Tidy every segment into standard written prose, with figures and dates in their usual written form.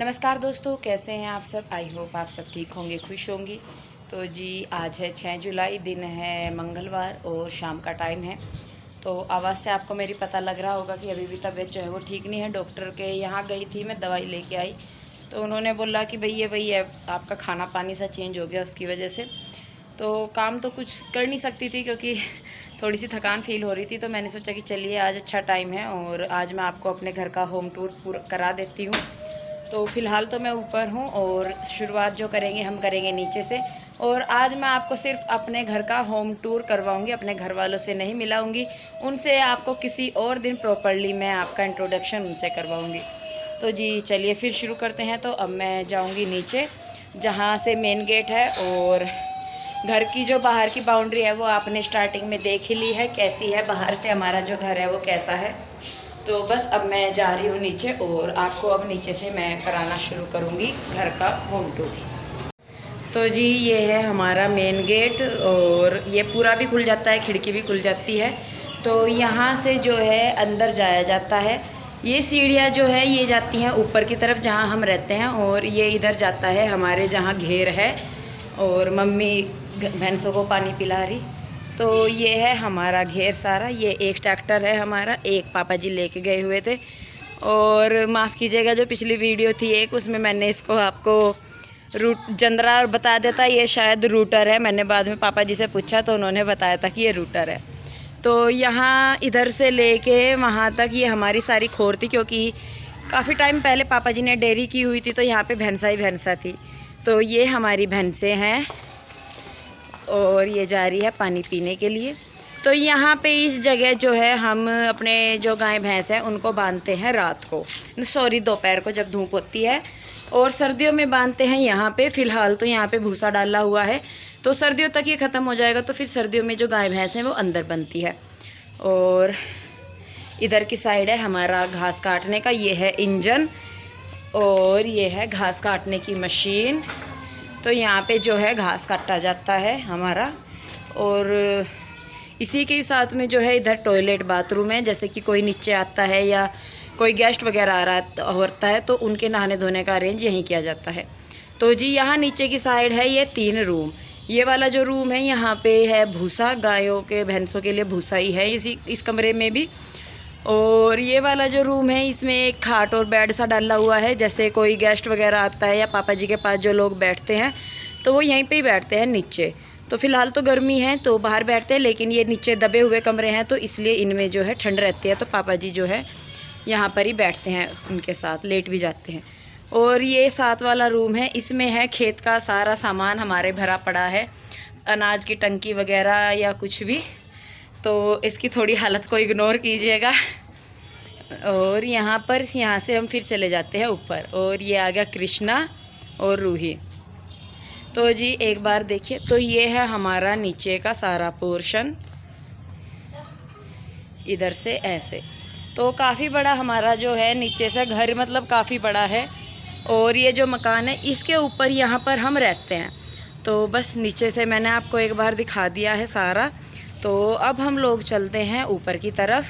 नमस्कार दोस्तों, कैसे हैं आप सब। आई होप आप सब ठीक होंगे, खुश होंगे। तो जी आज है 6 जुलाई, दिन है मंगलवार और शाम का टाइम है। तो आवाज़ से आपको मेरी पता लग रहा होगा कि अभी भी तबीयत जो है वो ठीक नहीं है। डॉक्टर के यहाँ गई थी मैं, दवाई लेके आई तो उन्होंने बोला कि भई ये आपका खाना पानी सा चेंज हो गया, उसकी वजह से तो काम तो कुछ कर नहीं सकती थी क्योंकि थोड़ी सी थकान फील हो रही थी। तो मैंने सोचा कि चलिए आज अच्छा टाइम है और आज मैं आपको अपने घर का होम टूर पूरा करा देती हूँ। तो फ़िलहाल तो मैं ऊपर हूँ और शुरुआत जो करेंगे हम करेंगे नीचे से। और आज मैं आपको सिर्फ अपने घर का होम टूर करवाऊँगी, अपने घर वालों से नहीं मिलाऊँगी। उनसे आपको किसी और दिन प्रॉपरली मैं आपका इंट्रोडक्शन उनसे करवाऊँगी। तो जी चलिए फिर शुरू करते हैं। तो अब मैं जाऊँगी नीचे, जहाँ से मेन गेट है, और घर की जो बाहर की बाउंड्री है वो आपने स्टार्टिंग में देख ही ली है कैसी है। बाहर से हमारा जो घर है वो कैसा है। तो बस अब मैं जा रही हूँ नीचे और आपको अब नीचे से मैं कराना शुरू करूँगी घर का होम टूर। तो जी ये है हमारा मेन गेट और ये पूरा भी खुल जाता है, खिड़की भी खुल जाती है। तो यहाँ से जो है अंदर जाया जाता है। ये सीढ़ियाँ जो है ये जाती हैं ऊपर की तरफ जहाँ हम रहते हैं, और ये इधर जाता है हमारे जहाँ घेर है। और मम्मी भैंसों को पानी पिला रही। तो ये है हमारा घेर सारा। ये एक ट्रैक्टर है हमारा, एक पापा जी लेके गए हुए थे। और माफ़ कीजिएगा जो पिछली वीडियो थी एक, उसमें मैंने इसको आपको रूट जंदरा और बता देता, ये शायद रूटर है। मैंने बाद में पापा जी से पूछा तो उन्होंने बताया था कि ये रूटर है। तो यहाँ इधर से लेके वहाँ तक ये हमारी सारी खोर थी, क्योंकि काफ़ी टाइम पहले पापा जी ने डेयरी की हुई थी तो यहाँ पे भैंसा ही भैंसा थी। तो ये हमारी भैंसें हैं और ये जा रही है पानी पीने के लिए। तो यहाँ पे इस जगह जो है हम अपने जो गाय भैंस हैं उनको बांधते हैं रात को, सॉरी दोपहर को जब धूप होती है। और सर्दियों में बांधते हैं यहाँ पे। फ़िलहाल तो यहाँ पे भूसा डाला हुआ है, तो सर्दियों तक ये ख़त्म हो जाएगा। तो फिर सर्दियों में जो गाय भैंस हैं वो अंदर बनती है। और इधर की साइड है हमारा घास काटने का, ये है इंजन और ये है घास काटने की मशीन। तो यहाँ पे जो है घास काटा जाता है हमारा। और इसी के साथ में जो है इधर टॉयलेट बाथरूम है, जैसे कि कोई नीचे आता है या कोई गेस्ट वगैरह आ रहा होता है तो उनके नहाने धोने का अरेंज यहीं किया जाता है। तो जी यहाँ नीचे की साइड है ये 3 रूम। ये वाला जो रूम है यहाँ पे है भूसा, गायों के भैंसों के लिए भूसा ही है इस कमरे में भी। और ये वाला जो रूम है इसमें एक खाट और बेड सा डाला हुआ है, जैसे कोई गेस्ट वगैरह आता है या पापा जी के पास जो लोग बैठते हैं तो वो यहीं पे ही बैठते हैं नीचे। तो फ़िलहाल तो गर्मी है तो बाहर बैठते हैं, लेकिन ये नीचे दबे हुए कमरे हैं तो इसलिए इनमें जो है ठंड रहती है। तो पापा जी जो है यहाँ पर ही बैठते हैं, उनके साथ लेट भी जाते हैं। और ये 7 वाला रूम है, इसमें है खेत का सारा सामान हमारे भरा पड़ा है, अनाज की टंकी वगैरह या कुछ भी। तो इसकी थोड़ी हालत को इग्नोर कीजिएगा। और यहाँ से हम फिर चले जाते हैं ऊपर, और ये आ गया कृष्णा और रूही। तो जी एक बार देखिए, तो ये है हमारा नीचे का सारा पोर्शन, इधर से ऐसे। तो काफ़ी बड़ा हमारा जो है नीचे से घर, मतलब काफ़ी बड़ा है। और ये जो मकान है इसके ऊपर यहाँ पर हम रहते हैं। तो बस नीचे से मैंने आपको एक बार दिखा दिया है सारा। तो अब हम लोग चलते हैं ऊपर की तरफ।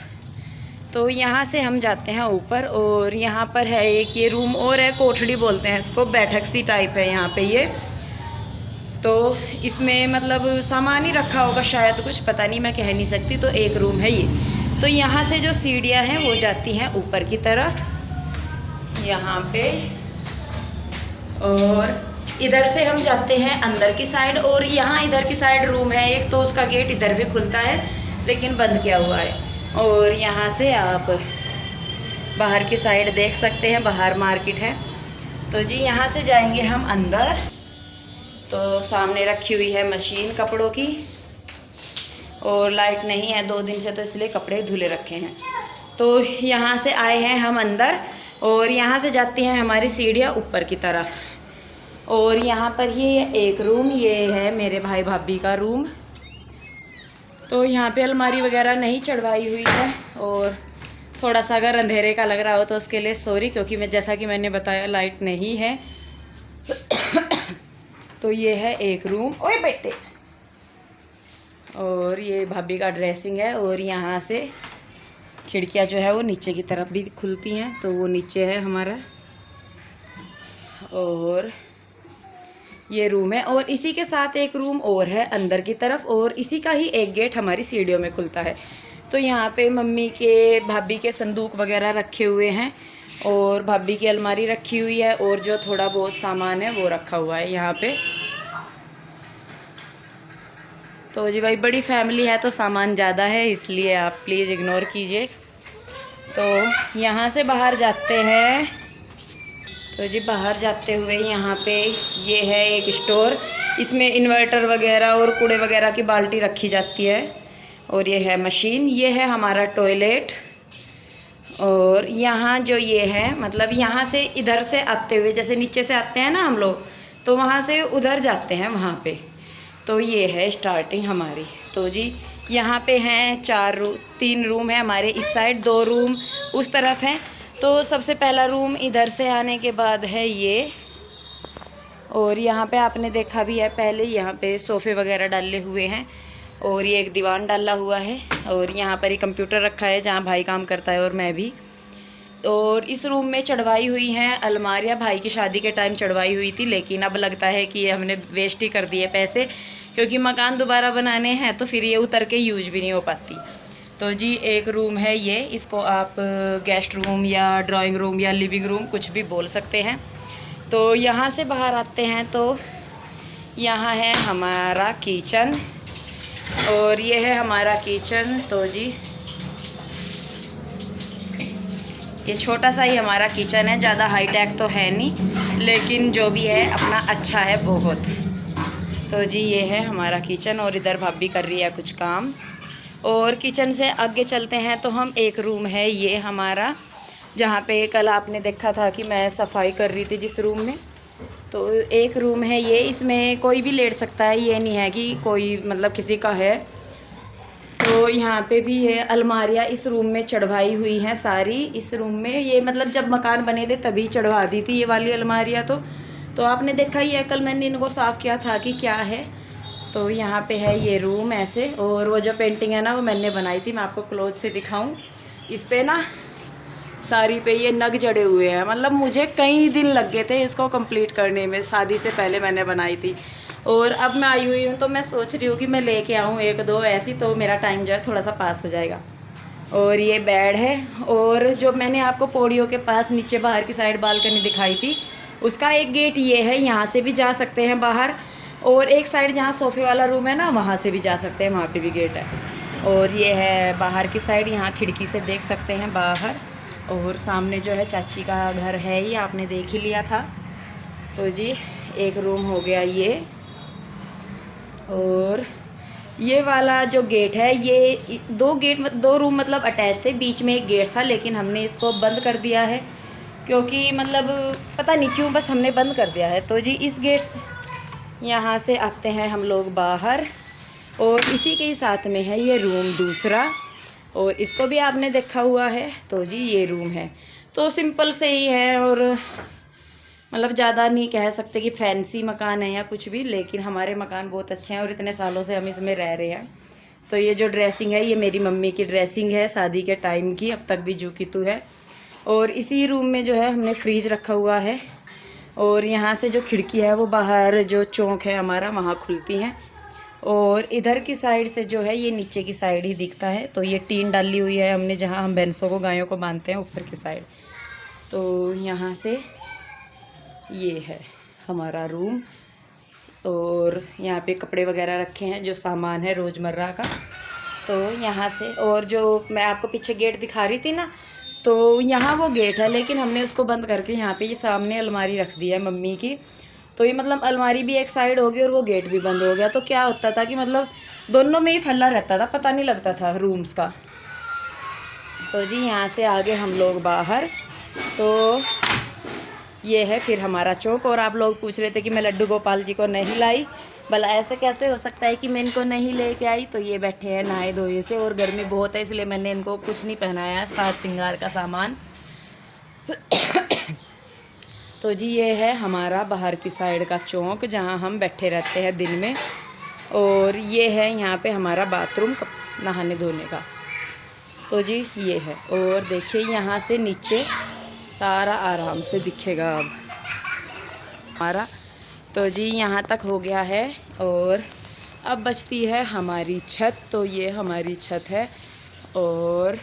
तो यहाँ से हम जाते हैं ऊपर, और यहाँ पर है एक ये रूम और है, कोठड़ी बोलते हैं इसको, बैठक सी टाइप है यहाँ पे ये। तो इसमें मतलब सामान ही रखा होगा शायद, कुछ पता नहीं, मैं कह नहीं सकती। तो एक रूम है ये। तो यहाँ से जो सीढ़ियाँ हैं वो जाती हैं ऊपर की तरफ यहाँ पे, और इधर से हम जाते हैं अंदर की साइड। और यहाँ इधर की साइड रूम है एक, तो उसका गेट इधर भी खुलता है लेकिन बंद किया हुआ है। और यहाँ से आप बाहर की साइड देख सकते हैं, बाहर मार्केट है। तो जी यहाँ से जाएंगे हम अंदर। तो सामने रखी हुई है मशीन कपड़ों की, और लाइट नहीं है 2 दिन से, तो इसलिए कपड़े धुले रखे हैं। तो यहाँ से आए हैं हम अंदर, और यहाँ से जाती हैं हमारी सीढ़ियाँ ऊपर की तरफ। और यहाँ पर ये एक रूम, ये है मेरे भाई भाभी का रूम। तो यहाँ पे अलमारी वगैरह नहीं चढ़वाई हुई है, और थोड़ा सा अगर अंधेरे का लग रहा हो तो उसके लिए सॉरी, क्योंकि जैसा कि मैंने बताया लाइट नहीं है। तो ये है एक रूम, ओए बेटे। और ये भाभी का ड्रेसिंग है, और यहाँ से खिड़कियाँ जो है वो नीचे की तरफ भी खुलती हैं। तो वो नीचे है हमारा और ये रूम है, और इसी के साथ एक रूम और है अंदर की तरफ, और इसी का ही एक गेट हमारी सीढ़ियों में खुलता है। तो यहाँ पे मम्मी के, भाभी के संदूक वगैरह रखे हुए हैं, और भाभी की अलमारी रखी हुई है, और जो थोड़ा बहुत सामान है वो रखा हुआ है यहाँ पे। तो जी भाई बड़ी फैमिली है तो सामान ज़्यादा है, इसलिए आप प्लीज़ इग्नोर कीजिए। तो यहाँ से बाहर जाते हैं, तो जी बाहर जाते हुए यहाँ पे ये है एक स्टोर, इसमें इन्वर्टर वगैरह और कूड़े वगैरह की बाल्टी रखी जाती है, और ये है मशीन, ये है हमारा टॉयलेट। और यहाँ जो ये है, मतलब यहाँ से इधर से आते हुए, जैसे नीचे से आते हैं ना हम लोग, तो वहाँ से उधर जाते हैं वहाँ पे। तो ये है स्टार्टिंग हमारी। तो जी यहाँ पे हैं 3 रूम है हमारे इस साइड, 2 रूम उस तरफ हैं। तो सबसे पहला रूम इधर से आने के बाद है ये, और यहाँ पे आपने देखा भी है पहले, यहाँ पे सोफ़े वगैरह डाले हुए हैं, और ये एक दीवान डाला हुआ है, और यहाँ पर ही कंप्यूटर रखा है जहाँ भाई काम करता है और मैं भी। और इस रूम में चढ़वाई हुई हैं अलमारियाँ, भाई की शादी के टाइम चढ़वाई हुई थी, लेकिन अब लगता है कि ये हमने वेस्ट ही कर दिए पैसे, क्योंकि मकान दोबारा बनाने हैं तो फिर ये उतर के यूज भी नहीं हो पाती। तो जी एक रूम है ये, इसको आप गेस्ट रूम या ड्राइंग रूम या लिविंग रूम कुछ भी बोल सकते हैं। तो यहाँ से बाहर आते हैं तो यहाँ है हमारा किचन, और ये है हमारा किचन। तो जी ये छोटा सा ही हमारा किचन है, ज़्यादा हाईटेक तो है नहीं, लेकिन जो भी है अपना अच्छा है बहुत। तो जी ये है हमारा किचन, और इधर भाभी कर रही है कुछ काम। और किचन से आगे चलते हैं तो हम एक रूम है ये हमारा, जहाँ पे कल आपने देखा था कि मैं सफाई कर रही थी जिस रूम में। तो एक रूम है ये, इसमें कोई भी लेट सकता है, ये नहीं है कि कोई मतलब किसी का है। तो यहाँ पे भी ये अलमारियाँ इस रूम में चढ़वाई हुई हैं सारी, इस रूम में ये मतलब जब मकान बने थे तभी चढ़वा दी थी ये वाली अलमारियाँ। तो आपने देखा ही है, कल मैंने इनको साफ़ किया था कि क्या है। तो यहाँ पे है ये रूम ऐसे, और वो जो पेंटिंग है ना वो मैंने बनाई थी, मैं आपको क्लोज से दिखाऊं। इस पे ना सारी पे ये नग जड़े हुए हैं, मतलब मुझे कई दिन लग गए थे इसको कंप्लीट करने में, शादी से पहले मैंने बनाई थी। और अब मैं आई हुई हूँ तो मैं सोच रही हूँ कि मैं लेके आऊँ 1-2 ऐसी, तो मेरा टाइम जो है थोड़ा सा पास हो जाएगा। और ये बेड है, और जो मैंने आपको पौड़ियों के पास नीचे बाहर की साइड बालकनी दिखाई थी, उसका एक गेट ये है, यहाँ से भी जा सकते हैं बाहर। और एक साइड जहाँ सोफ़े वाला रूम है ना, वहाँ से भी जा सकते हैं, वहाँ पे भी गेट है। और ये है बाहर की साइड, यहाँ खिड़की से देख सकते हैं बाहर। और सामने जो है चाची का घर है, ये आपने देख ही लिया था। तो जी एक रूम हो गया ये। और ये वाला जो गेट है, ये 2 रूम मतलब अटैच थे, बीच में एक गेट था, लेकिन हमने इसको बंद कर दिया है, क्योंकि मतलब पता नहीं क्यों, बस हमने बंद कर दिया है। तो जी इस गेट से यहाँ से आते हैं हम लोग बाहर, और इसी के ही साथ में है ये रूम दूसरा, और इसको भी आपने देखा हुआ है। तो जी ये रूम है, तो सिंपल से ही है, और मतलब ज़्यादा नहीं कह सकते कि फैंसी मकान है या कुछ भी, लेकिन हमारे मकान बहुत अच्छे हैं और इतने सालों से हम इसमें रह रहे हैं। तो ये जो ड्रेसिंग है, ये मेरी मम्मी की ड्रेसिंग है शादी के टाइम की, अब तक भी जू की तू है। और इसी रूम में जो है हमने फ्रीज रखा हुआ है, और यहाँ से जो खिड़की है वो बाहर जो चौक है हमारा वहाँ खुलती हैं। और इधर की साइड से जो है ये नीचे की साइड ही दिखता है। तो ये टीन डाली हुई है हमने, जहाँ हम भैंसों को, गायों को बांधते हैं, ऊपर की साइड। तो यहाँ से ये है हमारा रूम, और यहाँ पे कपड़े वगैरह रखे हैं, जो सामान है रोज़मर्रा का। तो यहाँ से, और जो मैं आपको पीछे गेट दिखा रही थी ना, तो यहाँ वो गेट है, लेकिन हमने उसको बंद करके यहाँ पे ये सामने अलमारी रख दी है मम्मी की। तो ये मतलब अलमारी भी एक साइड हो गई और वो गेट भी बंद हो गया। तो क्या होता था कि मतलब दोनों में ही फैला रहता था, पता नहीं लगता था रूम्स का। तो जी यहाँ से आगे हम लोग बाहर, तो ये है फिर हमारा चौक। और आप लोग पूछ रहे थे कि मैं लड्डू गोपाल जी को नहीं लाई, भला ऐसे कैसे हो सकता है कि मैं इनको नहीं लेके आई। तो ये बैठे हैं नहाए धोए से, और गर्मी बहुत है इसलिए मैंने इनको कुछ नहीं पहनाया, साज श्रृंगार का सामान। तो जी ये है हमारा बाहर की साइड का चौक, जहाँ हम बैठे रहते हैं दिन में। और ये है यहाँ पे हमारा बाथरूम नहाने धोने का। तो जी ये है, और देखिए यहाँ से नीचे सारा आराम से दिखेगा अब। हमारा। तो जी यहाँ तक हो गया है और अब बचती है हमारी छत। तो ये हमारी छत है और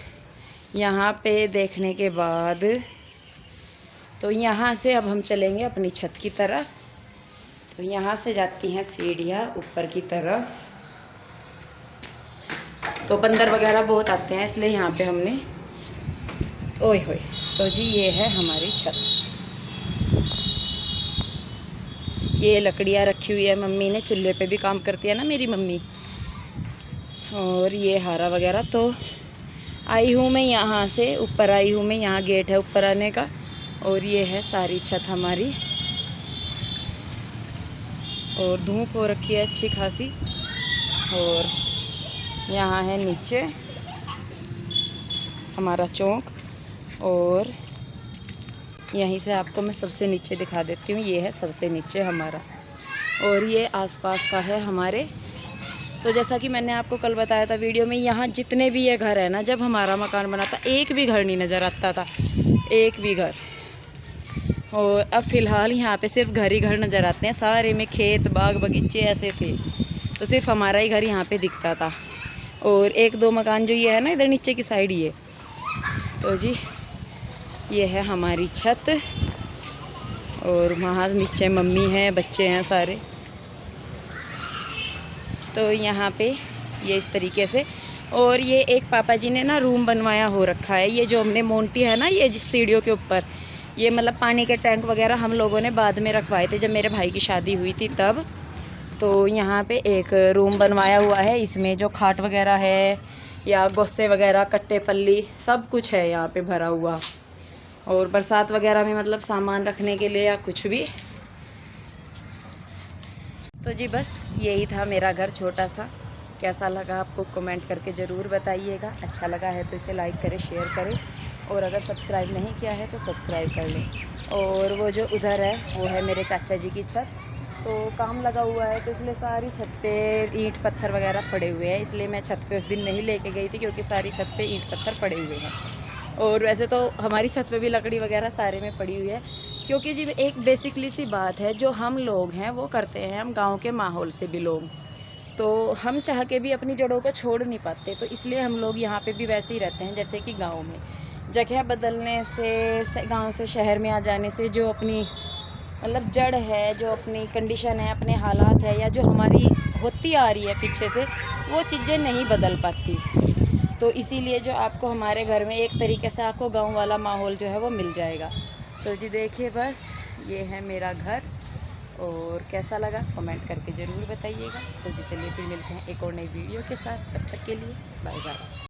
यहाँ पे देखने के बाद तो यहाँ से अब हम चलेंगे अपनी छत की तरफ। तो यहाँ से जाती हैं सीढ़ियाँ ऊपर की तरफ। तो बंदर वगैरह बहुत आते हैं इसलिए यहाँ पे हमने ओए होए। तो जी ये है हमारी छत। ये लकड़ियाँ रखी हुई है मम्मी ने, चूल्हे पे भी काम करती है ना मेरी मम्मी। और ये हारा वगैरह। तो आई हूँ मैं यहाँ से ऊपर, आई हूँ मैं, यहाँ गेट है ऊपर आने का। और ये है सारी छत हमारी। और धूप हो रखी है अच्छी खासी। और यहाँ है नीचे हमारा चौक। और यहीं से आपको मैं सबसे नीचे दिखा देती हूँ। ये है सबसे नीचे हमारा। और ये आसपास का है हमारे। तो जैसा कि मैंने आपको कल बताया था वीडियो में, यहाँ जितने भी ये घर है ना, जब हमारा मकान बना था एक भी घर नहीं नज़र आता था, एक भी घर। और अब फ़िलहाल यहाँ पे सिर्फ घर ही घर नज़र आते हैं। सारे में खेत बाग बगीचे ऐसे थे, तो सिर्फ हमारा ही घर यहाँ पे दिखता था। और एक दो मकान जो ये है ना इधर नीचे की साइड, ये तो जी ये है हमारी छत। और वहाँ नीचे मम्मी है, बच्चे हैं सारे। तो यहाँ पे ये इस तरीके से। और ये एक पापा जी ने ना रूम बनवाया हो रखा है। ये जो हमने मोंटी है ना, ये जिस सीढ़ियों के ऊपर, ये मतलब पानी के टैंक वगैरह हम लोगों ने बाद में रखवाए थे जब मेरे भाई की शादी हुई थी तब। तो यहाँ पे एक रूम बनवाया हुआ है। इसमें जो खाट वगैरह है या गोस्से वगैरह, कट्टे पल्ली, सब कुछ है यहाँ पे भरा हुआ। और बरसात वगैरह में मतलब सामान रखने के लिए या कुछ भी। तो जी बस यही था मेरा घर छोटा सा। कैसा लगा आपको कमेंट करके ज़रूर बताइएगा। अच्छा लगा है तो इसे लाइक करें, शेयर करें। और अगर सब्सक्राइब नहीं किया है तो सब्सक्राइब कर लें। और वो जो उधर है वो है मेरे चाचा जी की छत। तो काम लगा हुआ है तो इसलिए सारी छत पे ईंट पत्थर वगैरह पड़े हुए हैं। इसलिए मैं छत पे उस दिन नहीं लेके गई थी, क्योंकि सारी छत पे ईंट पत्थर पड़े हुए हैं। और वैसे तो हमारी छत पे भी लकड़ी वगैरह सारे में पड़ी हुई है, क्योंकि जी एक बेसिकली सी बात है, जो हम लोग हैं वो करते हैं, हम गांव के माहौल से बिलोंग। तो हम चाह के भी अपनी जड़ों को छोड़ नहीं पाते। तो इसलिए हम लोग यहाँ पे भी वैसे ही रहते हैं जैसे कि गांव में। जगह बदलने से, गांव से शहर में आ जाने से, जो अपनी मतलब जड़ है, जो अपनी कंडीशन है, अपने हालात है, या जो हमारी होती आ रही है पीछे से, वो चीज़ें नहीं बदल पाती। तो इसीलिए जो आपको हमारे घर में एक तरीके से आपको गांव वाला माहौल जो है वो मिल जाएगा। तो जी देखिए बस ये है मेरा घर। और कैसा लगा कमेंट करके ज़रूर बताइएगा। तो जी चलिए फिर मिलते हैं एक और नई वीडियो के साथ। तब तक के लिए बाय बाय।